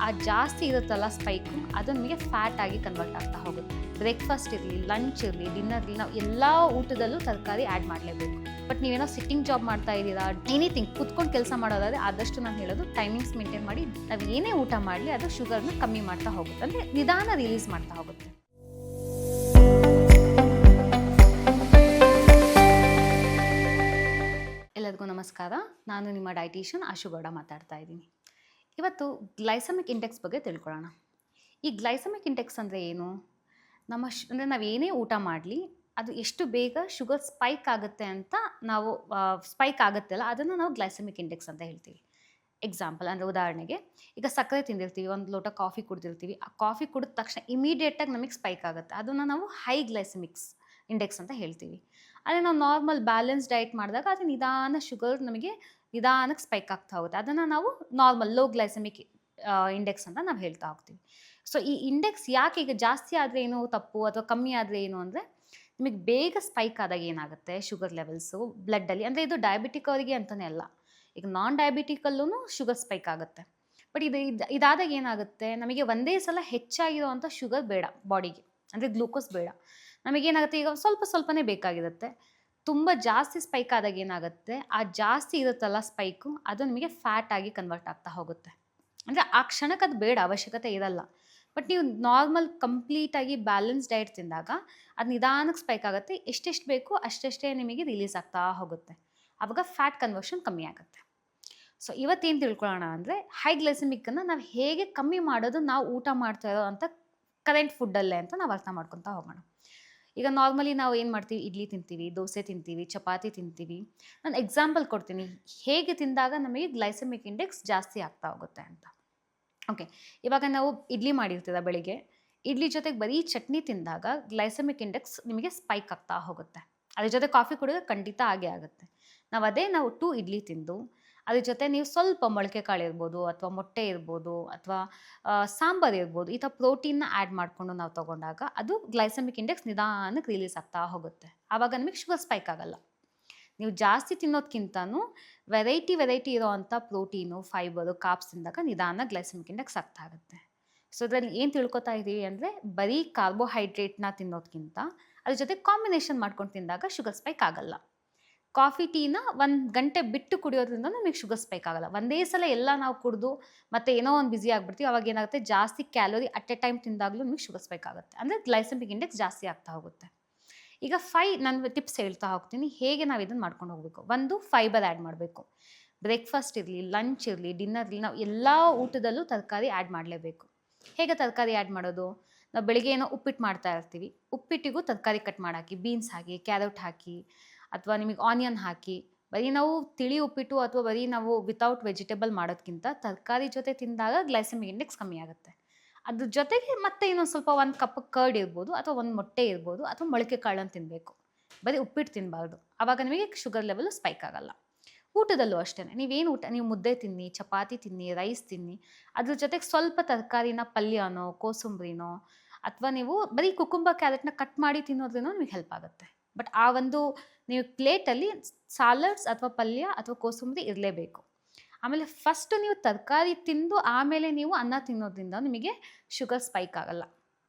ಆ ಜಾಸ್ತಿ ಇರುತ್ತಲ್ಲ ಸ್ಪೈಕು, ಅದು ನಿಮಗೆ ಫ್ಯಾಟ್ ಆಗಿ ಕನ್ವರ್ಟ್ ಆಗ್ತಾ ಹೋಗುತ್ತೆ. ಬ್ರೇಕ್ಫಾಸ್ಟ್ ಇರಲಿ, ಲಂಚ್ ಇರಲಿ, ಡಿನ್ನರ್ ಇರಲಿ, ನಾವು ಎಲ್ಲ ಊಟದಲ್ಲೂ ತರಕಾರಿ ಆ್ಯಡ್ ಮಾಡಲೇಬೇಕು. ಬಟ್ ನೀವೇನೋ ಸಿಟ್ಟಿಂಗ್ ಜಾಬ್ ಮಾಡ್ತಾ ಇದ್ದೀರಾ, ಎನಿಥಿಂಗ್ ಕುತ್ಕೊಂಡು ಕೆಲಸ ಮಾಡೋದಾದರೆ ಆದಷ್ಟು ನಾನು ಹೇಳೋದು ಟೈಮಿಂಗ್ಸ್ ಮೇಂಟೈನ್ ಮಾಡಿ. ನಾವು ಏನೇ ಊಟ ಮಾಡಲಿ ಅದು ಶುಗರ್ನ ಕಮ್ಮಿ ಮಾಡ್ತಾ ಹೋಗುತ್ತೆ, ಅಂದರೆ ನಿಧಾನ ರಿಲೀಸ್ ಮಾಡ್ತಾ ಹೋಗುತ್ತೆ. ಎಲ್ಲರಿಗೂ ನಮಸ್ಕಾರ. ನಾನು ನಿಮ್ಮ ಡೈಟಿಷಿಯನ್ ಆಶುಗೌಡ ಮಾತಾಡ್ತಾ ಇದ್ದೀನಿ. ಇವತ್ತು ಗ್ಲೈಸಮಿಕ್ ಇಂಡೆಕ್ಸ್ ಬಗ್ಗೆ ತಿಳ್ಕೊಳ್ಳೋಣ. ಈ ಗ್ಲೈಸಮಿಕ್ ಇಂಡೆಕ್ಸ್ ಅಂದರೆ ಏನು? ಅಂದರೆ ನಾವು ಏನೇ ಊಟ ಮಾಡಲಿ ಅದು ಎಷ್ಟು ಬೇಗ ಶುಗರ್ ಸ್ಪೈಕ್ ಆಗುತ್ತೆ ಅಂತ ನಾವು ಸ್ಪೈಕ್ ಆಗುತ್ತಲ್ಲ, ಅದನ್ನು ನಾವು ಗ್ಲೈಸಮಿಕ್ ಇಂಡೆಕ್ಸ್ ಅಂತ ಹೇಳ್ತೀವಿ. ಎಕ್ಸಾಂಪಲ್ ಅಂದರೆ ಉದಾಹರಣೆಗೆ, ಈಗ ಸಕ್ಕರೆ ತಿಂದಿರ್ತೀವಿ, ಒಂದು ಲೋಟ ಕಾಫಿ ಕುಡ್ದಿರ್ತೀವಿ. ಆ ಕಾಫಿ ಕುಡಿದ ತಕ್ಷಣ ಇಮಿಡಿಯೇಟಾಗಿ ನಮಗೆ ಸ್ಪೈಕ್ ಆಗುತ್ತೆ, ಅದನ್ನು ನಾವು ಹೈ ಗ್ಲೈಸಮಿಕ್ಸ್ ಇಂಡೆಕ್ಸ್ ಅಂತ ಹೇಳ್ತೀವಿ. ಅದೇ ನಾವು ನಾರ್ಮಲ್ ಬ್ಯಾಲೆನ್ಸ್ ಡಯಟ್ ಮಾಡಿದಾಗ ಅದು ನಿಧಾನ ಶುಗರ್ ನಮಗೆ ನಿಧಾನಕ್ಕೆ ಸ್ಪೈಕ್ ಆಗ್ತಾ ಹೋಗುತ್ತೆ, ಅದನ್ನು ನಾವು ನಾರ್ಮಲ್ ಲೋ ಗ್ಲೈಸಮಿಕ್ ಇಂಡೆಕ್ಸ್ ಅಂತ ನಾವು ಹೇಳ್ತಾ ಹೋಗ್ತೀವಿ. ಸೊ ಈ ಇಂಡೆಕ್ಸ್ ಯಾಕೆ ಈಗ ಜಾಸ್ತಿ ಆದರೆ ಏನು ತಪ್ಪು ಅಥವಾ ಕಮ್ಮಿ ಆದರೆ ಏನು ಅಂದರೆ, ನಿಮಗೆ ಬೇಗ ಸ್ಪೈಕ್ ಆದಾಗ ಏನಾಗುತ್ತೆ ಶುಗರ್ ಲೆವೆಲ್ಸು ಬ್ಲಡ್ಡಲ್ಲಿ, ಅಂದರೆ ಇದು ಡಯಾಬಿಟಿಕ್ ಅವರಿಗೆ ಅಂತಲೇ ಅಲ್ಲ, ಈಗ ನಾನ್ ಡಯಾಬಿಟಿಕಲ್ಲೂ ಶುಗರ್ ಸ್ಪೈಕ್ ಆಗುತ್ತೆ. ಬಟ್ ಇದಾದಾಗ ಏನಾಗುತ್ತೆ, ನಮಗೆ ಒಂದೇ ಸಲ ಹೆಚ್ಚಾಗಿರೋ ಅಂಥ ಶುಗರ್ ಬೇಡ ಬಾಡಿಗೆ, ಅಂದರೆ ಗ್ಲೂಕೋಸ್ ಬೇಡ. ನಮಗೇನಾಗುತ್ತೆ, ಈಗ ಸ್ವಲ್ಪನೇ ಬೇಕಾಗಿರುತ್ತೆ. ತುಂಬ ಜಾಸ್ತಿ ಸ್ಪೈಕ್ ಆದಾಗ ಏನಾಗುತ್ತೆ, ಆ ಜಾಸ್ತಿ ಇರುತ್ತಲ್ಲ ಸ್ಪೈಕು, ಅದು ನಿಮಗೆ ಫ್ಯಾಟ್ ಆಗಿ ಕನ್ವರ್ಟ್ ಆಗ್ತಾ ಹೋಗುತ್ತೆ. ಅಂದರೆ ಆ ಕ್ಷಣಕ್ಕೆ ಅದು ಬೇಡ, ಅವಶ್ಯಕತೆ ಇರಲ್ಲ. ಬಟ್ ನೀವು ನಾರ್ಮಲ್ ಕಂಪ್ಲೀಟಾಗಿ ಬ್ಯಾಲೆನ್ಸ್ ಡಯಟ್ ತಿಂದಾಗ ಅದು ನಿಧಾನಕ್ಕೆ ಸ್ಪೈಕ್ ಆಗುತ್ತೆ, ಎಷ್ಟೆಷ್ಟು ಬೇಕು ಅಷ್ಟೆಷ್ಟೇ ನಿಮಗೆ ರಿಲೀಸ್ ಆಗ್ತಾ ಹೋಗುತ್ತೆ. ಆವಾಗ ಫ್ಯಾಟ್ ಕನ್ವರ್ಷನ್ ಕಮ್ಮಿ ಆಗುತ್ತೆ. ಸೊ ಇವತ್ತೇನು ತಿಳ್ಕೊಳ್ಳೋಣ ಅಂದರೆ, ಹೈ ಗ್ಲೈಸಮಿಕ್ಕನ್ನು ನಾವು ಹೇಗೆ ಕಮ್ಮಿ ಮಾಡೋದು ನಾವು ಊಟ ಮಾಡ್ತಾ ಇರೋ ಅಂಥ ಕರೆಂಟ್ ಫುಡ್ಡಲ್ಲೇ ಅಂತ ನಾವು ಅರ್ಥ ಮಾಡ್ಕೊತಾ ಹೋಗೋಣ. ಈಗ ನಾರ್ಮಲಿ ನಾವು ಏನು ಮಾಡ್ತೀವಿ, ಇಡ್ಲಿ ತಿಂತೀವಿ, ದೋಸೆ ತಿಂತೀವಿ, ಚಪಾತಿ ತಿಂತೀವಿ. ನಾನು ಎಕ್ಸಾಂಪಲ್ ಕೊಡ್ತೀನಿ ಹೇಗೆ ತಿಂದಾಗ ನಮಗೆ ಗ್ಲೈಸಮಿಕ್ ಇಂಡೆಕ್ಸ್ ಜಾಸ್ತಿ ಆಗ್ತಾ ಹೋಗುತ್ತೆ ಅಂತ. ಓಕೆ, ಇವಾಗ ನಾವು ಇಡ್ಲಿ ಮಾಡಿರ್ತೀರ ಬೆಳಿಗ್ಗೆ, ಇಡ್ಲಿ ಜೊತೆಗೆ ಬರೀ ಚಟ್ನಿ ತಿಂದಾಗ ಗ್ಲೈಸಮಿಕ್ ಇಂಡೆಕ್ಸ್ ನಿಮಗೆ ಸ್ಪೈಕ್ ಆಗ್ತಾ ಹೋಗುತ್ತೆ. ಅದ್ರ ಜೊತೆ ಕಾಫಿ ಕುಡಿದ್ರೆ ಖಂಡಿತ ಆಗೇ ಆಗುತ್ತೆ. ನಾವು 2 ಇಡ್ಲಿ ತಿಂದು ಅದ್ರ ಜೊತೆ ನೀವು ಸ್ವಲ್ಪ ಮೊಳಕೆ ಕಾಳು ಇರ್ಬೋದು, ಅಥವಾ ಮೊಟ್ಟೆ ಇರ್ಬೋದು, ಅಥವಾ ಸಾಂಬಾರು ಇರ್ಬೋದು, ಈ ಥರ ಪ್ರೋಟೀನ್ನ ಆ್ಯಡ್ ಮಾಡಿಕೊಂಡು ನಾವು ತೊಗೊಂಡಾಗ ಅದು ಗ್ಲೈಸಮಿಕ್ ಇಂಡೆಕ್ಸ್ ನಿಧಾನಕ್ಕೆ ರಿಲೀಸ್ ಆಗ್ತಾ ಹೋಗುತ್ತೆ. ಆವಾಗ ನಮಗೆ ಶುಗರ್ ಸ್ಪೈಕ್ ಆಗಲ್ಲ. ನೀವು ಜಾಸ್ತಿ ತಿನ್ನೋದಕ್ಕಿಂತನೂ ವೆರೈಟಿ ಇರೋ ಅಂಥ ಪ್ರೋಟೀನು, ಫೈಬರು, ಕಾರ್ಬ್ಸ್ ತಿಂದಾಗ ನಿಧಾನ ಗ್ಲೈಸಮಿಕ್ ಇಂಡೆಕ್ಸ್ ಆಗ್ತಾ ಆಗುತ್ತೆ. ಸೊ ಅದರಲ್ಲಿ ಏನು ತಿಳ್ಕೊತಾ ಇದ್ದೀವಿ ಅಂದರೆ, ಬರೀ ಕಾರ್ಬೋಹೈಡ್ರೇಟ್ನ ತಿನ್ನೋದಕ್ಕಿಂತ ಅದ್ರ ಜೊತೆ ಕಾಂಬಿನೇಷನ್ ಮಾಡ್ಕೊಂಡು ತಿಂದಾಗ ಶುಗರ್ ಸ್ಪೈಕ್ ಆಗಲ್ಲ. ಕಾಫಿ ಟೀನ 1 ಗಂಟೆ ಬಿಟ್ಟು ಕುಡಿಯೋದ್ರಿಂದ ನಮಗೆ ಶುಗರ್ ಸ್ಪೈಕ್ ಆಗಲ್ಲ. ಒಂದೇ ಸಲ ಎಲ್ಲ ನಾವು ಕುಡಿದು ಮತ್ತೆ ಏನೋ ಒಂದು ಬ್ಯುಸಿ ಆಗಿಬಿಡ್ತೀವಿ, ಅವಾಗ ಏನಾಗುತ್ತೆ, ಜಾಸ್ತಿ ಕ್ಯಾಲೋರಿ ಅಟ್ ಎ ಟೈಮ್ ತಿಂದಾಗಲೂ ನಿಮಗೆ ಶುಗರ್ ಸ್ಪೈಕ್ ಆಗುತ್ತೆ, ಅಂದರೆ ಗ್ಲೈಸಮಿಕ್ ಇಂಡೆಕ್ಸ್ ಜಾಸ್ತಿ ಆಗ್ತಾ ಹೋಗುತ್ತೆ. ಈಗ ನಾನು ಟಿಪ್ಸ್ ಹೇಳ್ತಾ ಹೋಗ್ತೀನಿ ಹೇಗೆ ನಾವು ಇದನ್ನು ಮಾಡ್ಕೊಂಡು ಹೋಗಬೇಕು. ಒಂದು, ಫೈಬರ್ ಆ್ಯಡ್ ಮಾಡಬೇಕು. ಬ್ರೇಕ್ಫಾಸ್ಟ್ ಇರಲಿ, ಲಂಚ್ ಇರಲಿ, ಡಿನ್ನರ್ ಇರಲಿ, ನಾವು ಎಲ್ಲ ಊಟದಲ್ಲೂ ತರಕಾರಿ ಆ್ಯಡ್ ಮಾಡಲೇಬೇಕು. ಹೇಗೆ ತರಕಾರಿ ಆ್ಯಡ್ ಮಾಡೋದು? ನಾವು ಬೆಳಿಗ್ಗೆ ಏನೋ ಉಪ್ಪಿಟ್ಟು ಮಾಡ್ತಾ ಇರ್ತೀವಿ, ಉಪ್ಪಿಟ್ಟಿಗೂ ತರಕಾರಿ ಕಟ್ ಮಾಡಾಕಿ, ಬೀನ್ಸ್ ಹಾಕಿ, ಕ್ಯಾರೆಟ್ ಹಾಕಿ, ಅಥವಾ ನಿಮಗೆ ಆನಿಯನ್ ಹಾಕಿ. ಬರೀ ನಾವು ತಿಳಿ ಉಪ್ಪಿಟ್ಟು ಅಥವಾ ಬರೀ ನಾವು ವಿತೌಟ್ ವೆಜಿಟೇಬಲ್ ಮಾಡೋದಕ್ಕಿಂತ ತರಕಾರಿ ಜೊತೆ ತಿಂದಾಗ ಗ್ಲೈಸಮಿಕ್ ಇಂಡೆಕ್ಸ್ ಕಮ್ಮಿ ಆಗುತ್ತೆ. ಅದ್ರ ಜೊತೆಗೆ ಮತ್ತೆ ಇನ್ನೊಂದು ಸ್ವಲ್ಪ 1 ಕಪ್ ಕರ್ಡ್ ಇರ್ಬೋದು, ಅಥವಾ 1 ಮೊಟ್ಟೆ ಇರ್ಬೋದು, ಅಥವಾ ಮೊಳಕೆ ಕಾಳನ್ನು ತಿನ್ನಬೇಕು. ಬರೀ ಉಪ್ಪಿಟ್ಟು ತಿನ್ನಬಾರ್ದು, ಆವಾಗ ನಿಮಗೆ ಶುಗರ್ ಲೆವೆಲ್ ಸ್ಪೈಕ್ ಆಗಲ್ಲ. ಊಟದಲ್ಲೂ ಅಷ್ಟೇ, ನೀವೇನು ಊಟ, ನೀವು ಮುದ್ದೆ ತಿನ್ನಿ, ಚಪಾತಿ ತಿನ್ನಿ, ರೈಸ್ ತಿನ್ನಿ, ಅದ್ರ ಜೊತೆಗೆ ಸ್ವಲ್ಪ ತರಕಾರಿನ ಪಲ್ಯನೋ, ಕೋಸಂಬರಿನೋ, ಅಥವಾ ನೀವು ಬರೀ ಕುಕುಂಬರ್ ಕ್ಯಾರೆಟ್ನ ಕಟ್ ಮಾಡಿ ತಿನ್ನೋದ್ರಿಂದ ನಿಮಗೆ ಹೆಲ್ಪ್ ಆಗುತ್ತೆ. ಬಟ್ ಆ ಒಂದು ನೀವು ಪ್ಲೇಟಲ್ಲಿ ಸಾಲಡ್ಸ್ ಅಥವಾ ಪಲ್ಯ ಅಥವಾ ಕೋಸಂಬರಿ ಇರಲೇಬೇಕು. ಆಮೇಲೆ ಫಸ್ಟ್ ನೀವು ತರಕಾರಿ ತಿಂದು ಆಮೇಲೆ ನೀವು ಅನ್ನ ತಿನ್ನೋದ್ರಿಂದ ನಿಮಗೆ ಶುಗರ್ ಸ್ಪೈಕ್ ಆಗಲ್ಲ,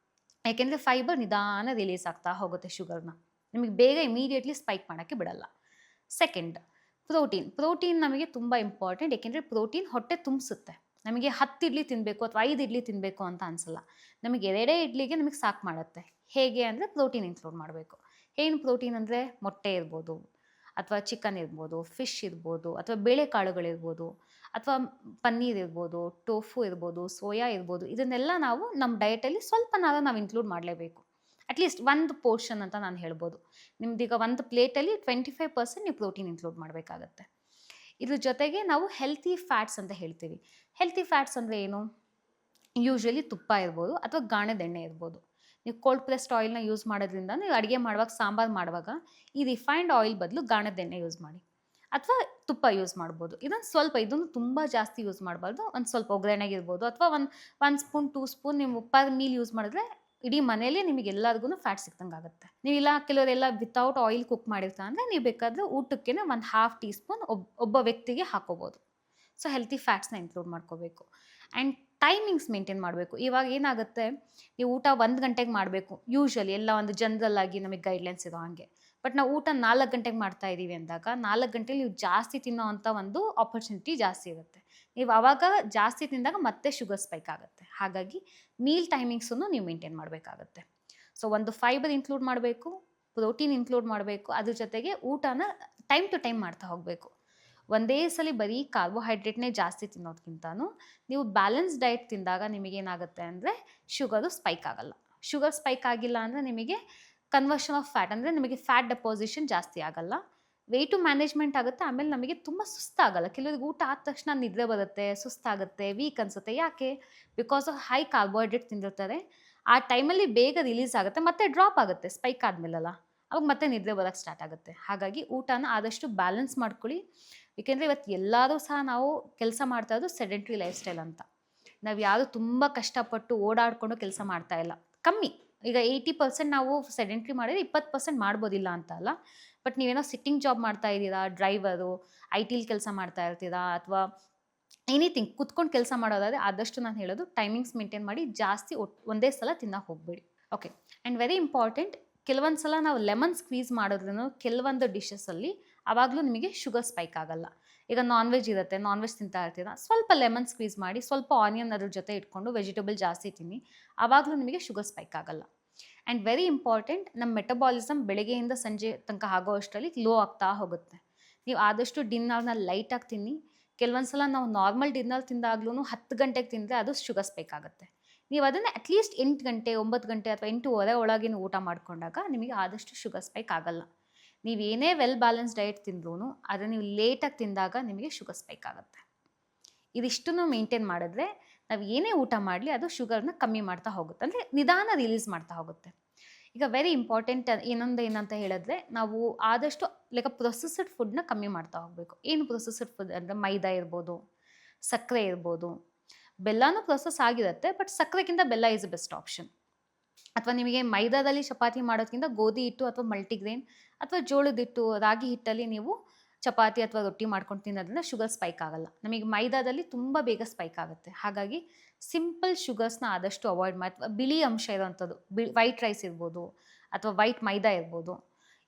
ಯಾಕೆಂದರೆ ಫೈಬರ್ ನಿಧಾನ ರಿಲೀಸ್ ಆಗ್ತಾ ಹೋಗುತ್ತೆ ಶುಗರ್ನ, ನಿಮಗೆ ಬೇಗ ಇಮಿಡಿಯೇಟ್ಲಿ ಸ್ಪೈಕ್ ಮಾಡೋಕ್ಕೆ ಬಿಡಲ್ಲ. ಸೆಕೆಂಡ್, ಪ್ರೋಟೀನ್ ನಮಗೆ ತುಂಬ ಇಂಪಾರ್ಟೆಂಟ್, ಏಕೆಂದರೆ ಪ್ರೋಟೀನ್ ಹೊಟ್ಟೆ ತುಂಬಿಸುತ್ತೆ. ನಮಗೆ 10 ಇಡ್ಲಿ ತಿನ್ನಬೇಕು ಅಥವಾ 5 ಇಡ್ಲಿ ತಿನ್ನಬೇಕು ಅಂತ ಅನಿಸಲ್ಲ, ನಮಗೆ 2 ಇಡ್ಲಿಗೆ ನಮಗೆ ಸಾಕು ಮಾಡುತ್ತೆ. ಹೇಗೆ ಅಂದರೆ ಪ್ರೋಟೀನ್ ಇನ್ಕ್ಲೂಡ್ ಮಾಡಬೇಕು. ಏನು ಪ್ರೋಟೀನ್ ಅಂದರೆ, ಮೊಟ್ಟೆ ಇರ್ಬೋದು, ಅಥವಾ ಚಿಕನ್ ಇರ್ಬೋದು, ಫಿಶ್ ಇರ್ಬೋದು, ಅಥವಾ ಬೇಳೆಕಾಳುಗಳಿರ್ಬೋದು, ಅಥವಾ ಪನ್ನೀರ್ ಇರ್ಬೋದು, ಟೋಫು ಇರ್ಬೋದು, ಸೋಯಾ ಇರ್ಬೋದು. ಇದನ್ನೆಲ್ಲ ನಾವು ನಮ್ಮ ಡಯಟಲ್ಲಿ ಸ್ವಲ್ಪನಾದ್ರೂ ನಾವು ಇನ್ಕ್ಲೂಡ್ ಮಾಡಲೇಬೇಕು. ಅಟ್ಲೀಸ್ಟ್ 1 ಪೋರ್ಷನ್ ಅಂತ ನಾನು ಹೇಳ್ಬೋದು. ನಿಮ್ದೀಗ 1 ಪ್ಲೇಟಲ್ಲಿ 25% ನೀವು ಪ್ರೋಟೀನ್ ಇನ್ಕ್ಲೂಡ್ ಮಾಡಬೇಕಾಗತ್ತೆ. ಇದ್ರ ಜೊತೆಗೆ ನಾವು ಹೆಲ್ತಿ ಫ್ಯಾಟ್ಸ್ ಅಂತ ಹೇಳ್ತೀವಿ. ಹೆಲ್ತಿ ಫ್ಯಾಟ್ಸ್ ಅಂದರೆ ಏನು? ಯೂಶ್ವಲಿ ತುಪ್ಪ ಇರ್ಬೋದು, ಅಥವಾ ಗಾಣದ ಎಣ್ಣೆ ಇರ್ಬೋದು. ನೀವು ಕೋಲ್ಡ್ ಪ್ರೆಸ್ಡ್ ಆಯಿಲ್ನ ಯೂಸ್ ಮಾಡೋದ್ರಿಂದ ನೀವು ಅಡುಗೆ ಮಾಡುವಾಗ, ಸಾಂಬಾರು ಮಾಡುವಾಗ ಈ ರಿಫೈನ್ಡ್ ಆಯಿಲ್ ಬದಲು ಗಾಣದ ಎಣ್ಣೆ ಯೂಸ್ ಮಾಡಿ, ಅಥವಾ ತುಪ್ಪ ಯೂಸ್ ಮಾಡ್ಬೋದು. ಇದನ್ನು ತುಂಬ ಜಾಸ್ತಿ ಯೂಸ್ ಮಾಡಬಾರ್ದು. ಒಂದು ಸ್ವಲ್ಪ ಒಗ್ಗರಣೆಗಿರ್ಬೋದು, ಅಥವಾ ಒಂದು ಸ್ಪೂನ್ 2 ಸ್ಪೂನ್ ನೀವು ಪರ್ ಮೀಲ್ ಯೂಸ್ ಮಾಡಿದ್ರೆ ಇಡೀ ಮನೆಯಲ್ಲೇ ನಿಮಗೆ ಎಲ್ಲರಿಗೂ ಫ್ಯಾಟ್ ಸಿಕ್ತಂಗೆ ಆಗುತ್ತೆ. ನೀವು ಇಲ್ಲ ಕೆಲವರೆಲ್ಲ ವಿತೌಟ್ ಆಯಿಲ್ ಕುಕ್ ಮಾಡಿರ್ತಾರೆ ಅಂದರೆ ನೀವು ಬೇಕಾದರೆ ಊಟಕ್ಕೆ 1/2 ಟೀ ಸ್ಪೂನ್ ಒಬ್ಬ ವ್ಯಕ್ತಿಗೆ ಹಾಕೋಬೋದು. ಸೊ ಹೆಲ್ತಿ ಫ್ಯಾಟ್ಸ್ನ ಇನ್ಕ್ಲೂಡ್ ಮಾಡ್ಕೋಬೇಕು. ಆ್ಯಂಡ್ ಟೈಮಿಂಗ್ಸ್ ಮೇಂಟೈನ್ ಮಾಡಬೇಕು. ಇವಾಗ ಏನಾಗುತ್ತೆ, ನೀವು ಊಟ 1 ಗಂಟೆಗೆ ಮಾಡಬೇಕು ಯೂಶ್ವಲಿ, ಎಲ್ಲ ಒಂದು ಜನರಲ್ ಆಗಿ ನಮಗೆ ಗೈಡ್ಲೈನ್ಸ್ ಇರೋ ಹಾಗೆ. ಬಟ್ ನಾವು ಊಟ 4 ಗಂಟೆಗೆ ಮಾಡ್ತಾ ಇದ್ದೀವಿ ಅಂದಾಗ 4 ಗಂಟೆಲಿ ನೀವು ಜಾಸ್ತಿ ತಿನ್ನೋ ಅಂಥ ಒಂದು ಆಪರ್ಚುನಿಟಿ ಜಾಸ್ತಿ ಇರುತ್ತೆ. ನೀವು ಆವಾಗ ಜಾಸ್ತಿ ತಿಂದಾಗ ಮತ್ತೆ ಶುಗರ್ ಸ್ಪೈಕ್ ಆಗುತ್ತೆ. ಹಾಗಾಗಿ ಮೀಲ್ ಟೈಮಿಂಗ್ಸನ್ನು ನೀವು ಮೇಂಟೈನ್ ಮಾಡಬೇಕಾಗತ್ತೆ. ಸೊ ಒಂದು ಫೈಬರ್ ಇನ್ಕ್ಲೂಡ್ ಮಾಡಬೇಕು, ಪ್ರೋಟೀನ್ ಇನ್ಕ್ಲೂಡ್ ಮಾಡಬೇಕು, ಅದ್ರ ಜೊತೆಗೆ ಊಟನ ಟೈಮ್ ಟು ಟೈಮ್ ಮಾಡ್ತಾ ಹೋಗಬೇಕು. ಒಂದೇ ಸಲ ಬರೀ ಕಾರ್ಬೋಹೈಡ್ರೇಟ್ನೇ ಜಾಸ್ತಿ ತಿನ್ನೋದಕ್ಕಿಂತನೂ ನೀವು ಬ್ಯಾಲೆನ್ಸ್ ಡಯಟ್ ತಿಂದಾಗ ನಿಮಗೇನಾಗುತ್ತೆ ಅಂದರೆ ಶುಗರು ಸ್ಪೈಕ್ ಆಗಲ್ಲ. ಶುಗರ್ ಸ್ಪೈಕ್ ಆಗಿಲ್ಲ ಅಂದರೆ ನಿಮಗೆ ಕನ್ವರ್ಷನ್ ಆಫ್ ಫ್ಯಾಟ್, ಅಂದರೆ ನಿಮಗೆ ಫ್ಯಾಟ್ ಡೆಪಾಸಿಷನ್ ಜಾಸ್ತಿ ಆಗಲ್ಲ, ವೆಯ್ಟು ಮ್ಯಾನೇಜ್ಮೆಂಟ್ ಆಗುತ್ತೆ. ಆಮೇಲೆ ನಮಗೆ ತುಂಬ ಸುಸ್ತಾಗಲ್ಲ. ಕೆಲವರಿಗೆ ಊಟ ಆದ ತಕ್ಷಣ ನಿದ್ರೆ ಬರುತ್ತೆ, ಸುಸ್ತಾಗುತ್ತೆ, ವೀಕ್ ಅನಿಸುತ್ತೆ. ಯಾಕೆ? ಬಿಕಾಸ್ ಆಫ್ ಹೈ ಕಾರ್ಬೋಹೈಡ್ರೇಟ್ ತಿಂದಿರ್ತಾರೆ. ಆ ಟೈಮಲ್ಲಿ ಬೇಗ ರಿಲೀಸ್ ಆಗುತ್ತೆ, ಮತ್ತೆ ಡ್ರಾಪ್ ಆಗುತ್ತೆ ಸ್ಪೈಕ್ ಆದಮೇಲಲ್ಲ, ಅವಾಗ ಮತ್ತೆ ನಿದ್ರೆ ಬರೋಕ್ಕೆ ಸ್ಟಾರ್ಟ್ ಆಗುತ್ತೆ. ಹಾಗಾಗಿ ಊಟನ ಆದಷ್ಟು ಬ್ಯಾಲೆನ್ಸ್ ಮಾಡ್ಕೊಳ್ಳಿ. ಏಕೆಂದರೆ ಇವತ್ತು ಎಲ್ಲರೂ ಸಹ ನಾವು ಕೆಲಸ ಮಾಡ್ತಾ ಇರೋದು ಸೆಡೆಂಟ್ರಿ ಲೈಫ್ ಸ್ಟೈಲ್ ಅಂತ. ನಾವು ಯಾರು ತುಂಬ ಕಷ್ಟಪಟ್ಟು ಓಡಾಡಿಕೊಂಡು ಕೆಲಸ ಮಾಡ್ತಾ ಇಲ್ಲ, ಕಮ್ಮಿ. ಈಗ 80% ನಾವು ಸೆಡೆಂಟ್ರಿ ಮಾಡಿದ್ರೆ 20% ಮಾಡ್ಬೋದಿಲ್ಲ ಅಂತ ಅಲ್ಲ. ಬಟ್ ನೀವೇನೋ ಸಿಟ್ಟಿಂಗ್ ಜಾಬ್ ಮಾಡ್ತಾ ಇದ್ದೀರಾ, ಡ್ರೈವರು, IT ಕೆಲಸ ಮಾಡ್ತಾ ಇರ್ತೀರಾ, ಅಥವಾ ಎನಿಥಿಂಗ್ ಕುತ್ಕೊಂಡು ಕೆಲಸ ಮಾಡೋದಾದರೆ ಆದಷ್ಟು ನಾನು ಹೇಳೋದು ಟೈಮಿಂಗ್ಸ್ ಮೇಂಟೈನ್ ಮಾಡಿ, ಜಾಸ್ತಿ ಒಂದೇ ಸಲ ತಿನ್ನೋಕೆ ಹೋಗಬೇಡಿ. ಓಕೆ. ಆ್ಯಂಡ್ ವೆರಿ ಇಂಪಾರ್ಟೆಂಟ್, ಕೆಲವೊಂದು ಸಲ ನಾವು ಲೆಮನ್ ಸ್ಕ್ವೀಸ್ ಮಾಡೋದ್ರೂ ಕೆಲವೊಂದು ಡಿಶಸ್ಸಲ್ಲಿ ಆವಾಗಲೂ ನಿಮಗೆ ಶುಗರ್ ಸ್ಪೈಕ್ ಆಗಲ್ಲ. ಈಗ ನಾನ್ ವೆಜ್ ಇರುತ್ತೆ, ನಾನ್ ವೆಜ್ ತಿಂತಾ ಇರ್ತೀರಾ, ಸ್ವಲ್ಪ ಲೆಮನ್ ಸ್ಕ್ವೀಸ್ ಮಾಡಿ, ಸ್ವಲ್ಪ ಆನಿಯನ್ ಅದ್ರ ಜೊತೆ ಇಟ್ಕೊಂಡು ವೆಜಿಟೇಬಲ್ ಜಾಸ್ತಿ ತಿನ್ನಿ, ಆವಾಗಲೂ ನಿಮಗೆ ಶುಗರ್ ಸ್ಪೈಕ್ ಆಗಲ್ಲ. ಆ್ಯಂಡ್ ವೆರಿ ಇಂಪಾರ್ಟೆಂಟ್, ನಮ್ಮ ಮೆಟಬಾಲಿಸಮ್ ಬೆಳಗ್ಗೆಯಿಂದ ಸಂಜೆ ತನಕ ಆಗೋ ಅಷ್ಟರಲ್ಲಿ ಲೋ ಆಗ್ತಾ ಹೋಗುತ್ತೆ. ನೀವು ಆದಷ್ಟು ಡಿನ್ನರ್ನ ಲೈಟಾಗಿ ತಿನ್ನಿ. ಕೆಲವೊಂದು ಸಲ ನಾವು ನಾರ್ಮಲ್ ಡಿನ್ನರ್ ತಿಂದಾಗ್ಲೂ 10 ಗಂಟೆಗೆ ತಿಂದರೆ ಅದು ಶುಗರ್ ಸ್ಪೈಕ್ ಆಗುತ್ತೆ. ನೀವು ಅದನ್ನು ಅಟ್ಲೀಸ್ಟ್ 8 ಗಂಟೆ 9 ಗಂಟೆ ಅಥವಾ 8:15 ಒಳಗೆ ಊಟ ಮಾಡಿಕೊಂಡಾಗ ನಿಮಗೆ ಆದಷ್ಟು ಶುಗರ್ ಸ್ಪೈಕ್ ಆಗಲ್ಲ. ನೀವೇನೇ ವೆಲ್ ಬ್ಯಾಲೆನ್ಸ್ ಡಯಟ್ ತಿಂದ್ರೂ ಅದನ್ನು ನೀವು ಲೇಟಾಗಿ ತಿಂದಾಗ ನಿಮಗೆ ಶುಗರ್ ಸ್ಪೈಕ್ ಆಗುತ್ತೆ. ಇದಿಷ್ಟನ್ನು ಮೇಂಟೈನ್ ಮಾಡಿದ್ರೆ ನಾವು ಏನೇ ಊಟ ಮಾಡಲಿ ಅದು ಶುಗರ್ನ ಕಮ್ಮಿ ಮಾಡ್ತಾ ಹೋಗುತ್ತೆ, ಅಂದರೆ ನಿಧಾನ ರಿಲೀಸ್ ಮಾಡ್ತಾ ಹೋಗುತ್ತೆ. ಈಗ ವೆರಿ ಇಂಪಾರ್ಟೆಂಟ್ ಏನಂತ ಹೇಳಿದ್ರೆ, ನಾವು ಆದಷ್ಟು ಲೈಕ್ ಪ್ರೊಸೆಸ್ಡ್ ಫುಡ್ನ ಕಮ್ಮಿ ಮಾಡ್ತಾ ಹೋಗಬೇಕು. ಏನು ಪ್ರೊಸೆಸ್ಡ್ ಫುಡ್ ಅಂದರೆ ಮೈದಾ ಇರ್ಬೋದು, ಸಕ್ಕರೆ ಇರ್ಬೋದು. ಬೆಲ್ಲನೂ ಪ್ರೊಸೆಸ್ ಆಗಿರುತ್ತೆ, ಬಟ್ ಸಕ್ಕರೆಗಿಂತ ಬೆಲ್ಲ ಈಸ್ ಅ ಬೆಸ್ಟ್ ಆಪ್ಷನ್. ಅಥವಾ ನಿಮಗೆ ಮೈದಾದಲ್ಲಿ ಚಪಾತಿ ಮಾಡೋದ್ಕಿಂತ ಗೋಧಿ ಹಿಟ್ಟು ಅಥವಾ ಮಲ್ಟಿಗ್ರೇನ್ ಅಥವಾ ಜೋಳದ ಹಿಟ್ಟು, ರಾಗಿ ಹಿಟ್ಟಲ್ಲಿ ನೀವು ಚಪಾತಿ ಅಥವಾ ರೊಟ್ಟಿ ಮಾಡ್ಕೊಂಡು ತಿನ್ನೋದ್ರಿಂದ ಶುಗರ್ ಸ್ಪೈಕ್ ಆಗಲ್ಲ. ನಮಗೆ ಮೈದಾದಲ್ಲಿ ತುಂಬ ಬೇಗ ಸ್ಪೈಕ್ ಆಗುತ್ತೆ. ಹಾಗಾಗಿ ಸಿಂಪಲ್ ಶುಗರ್ಸ್ನ ಆದಷ್ಟು ಅವಾಯ್ಡ್ ಮಾಡಿ, ಅಥವಾ ಬಿಳಿ ಅಂಶ ಇರೋವಂಥದ್ದು, ವೈಟ್ ರೈಸ್ ಇರ್ಬೋದು ಅಥವಾ ವೈಟ್ ಮೈದಾ ಇರ್ಬೋದು,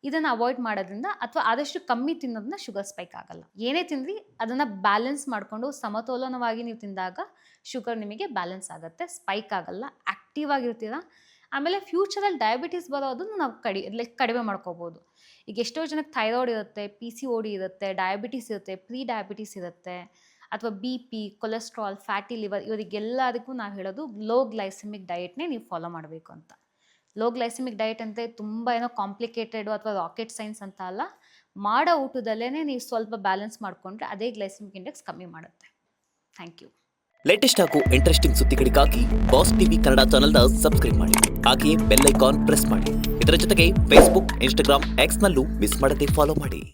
ಇದನ್ನು ಅವಾಯ್ಡ್ ಮಾಡೋದ್ರಿಂದ ಅಥವಾ ಆದಷ್ಟು ಕಮ್ಮಿ ತಿನ್ನೋದನ್ನ ಶುಗರ್ ಸ್ಪೈಕ್ ಆಗಲ್ಲ. ಏನೇ ತಿಂದ್ರಿ ಅದನ್ನು ಬ್ಯಾಲೆನ್ಸ್ ಮಾಡಿಕೊಂಡು ಸಮತೋಲನವಾಗಿ ನೀವು ತಿಂದಾಗ ಶುಗರ್ ನಿಮಗೆ ಬ್ಯಾಲೆನ್ಸ್ ಆಗುತ್ತೆ, ಸ್ಪೈಕ್ ಆಗಲ್ಲ, ಆ್ಯಕ್ಟಿವ್ ಆಗಿರ್ತೀರ. ಆಮೇಲೆ ಫ್ಯೂಚರಲ್ಲಿ ಡಯಾಬಿಟೀಸ್ ಬರೋದನ್ನು ನಾವು ಕಡಿಮೆ ಮಾಡ್ಕೋಬೋದು. ಈಗ ಎಷ್ಟೋ ಜನಕ್ಕೆ ಥೈರಾಯ್ಡ್ ಇರುತ್ತೆ, PCOD ಇರುತ್ತೆ, ಡಯಾಬಿಟೀಸ್ ಇರುತ್ತೆ, ಪ್ರೀ ಡಯಾಬಿಟೀಸ್ ಇರುತ್ತೆ, ಅಥವಾ BP, ಕೊಲೆಸ್ಟ್ರಾಲ್, ಫ್ಯಾಟಿ ಲಿವರ್, ಇವರಿಗೆಲ್ಲದಕ್ಕೂ ನಾವು ಹೇಳೋದು ಲೋ ಗ್ಲೈಸೆಮಿಕ್ ಡಯಟ್ನೇ ನೀವು ಫಾಲೋ ಮಾಡಬೇಕು ಅಂತ. ಲೋ ಗ್ಲೈಸೆಮಿಕ್ ಡಯಟ್ ಅಂದರೆ ತುಂಬ ಏನೋ ಕಾಂಪ್ಲಿಕೇಟೆಡು ಅಥವಾ ರಾಕೆಟ್ ಸೈನ್ಸ್ ಅಂತ ಅಲ್ಲ. ಮಾಡೋ ಊಟದಲ್ಲೇ ನೀವು ಸ್ವಲ್ಪ ಬ್ಯಾಲೆನ್ಸ್ ಮಾಡಿಕೊಂಡ್ರೆ ಅದೇ ಗ್ಲೈಸೆಮಿಕ್ ಇಂಡೆಕ್ಸ್ ಕಮ್ಮಿ ಮಾಡುತ್ತೆ. Thank you. ಲೇಟೆಸ್ಟ್ ಹಾಗೂ ಇಂಟ್ರೆಸ್ಟಿಂಗ್ ಸುದ್ದಿಗಳಿಗಾಗಿ ಬಾಸ್ ಟಿವಿ ಕನ್ನಡ ಚಾನೆಲ್ನ ಸಬ್ಸ್ಕ್ರೈಬ್ ಮಾಡಿ. ಹಾಗೆಯೇ ಬೆಲ್ ಐಕಾನ್ ಪ್ರೆಸ್ ಮಾಡಿ. ಇದರ ಜೊತೆಗೆ ಫೇಸ್ಬುಕ್, ಇನ್ಸ್ಟಾಗ್ರಾಮ್, ಎಕ್ಸ್ನಲ್ಲೂ ಮಿಸ್ ಮಾಡದೆ ಫಾಲೋ ಮಾಡಿ.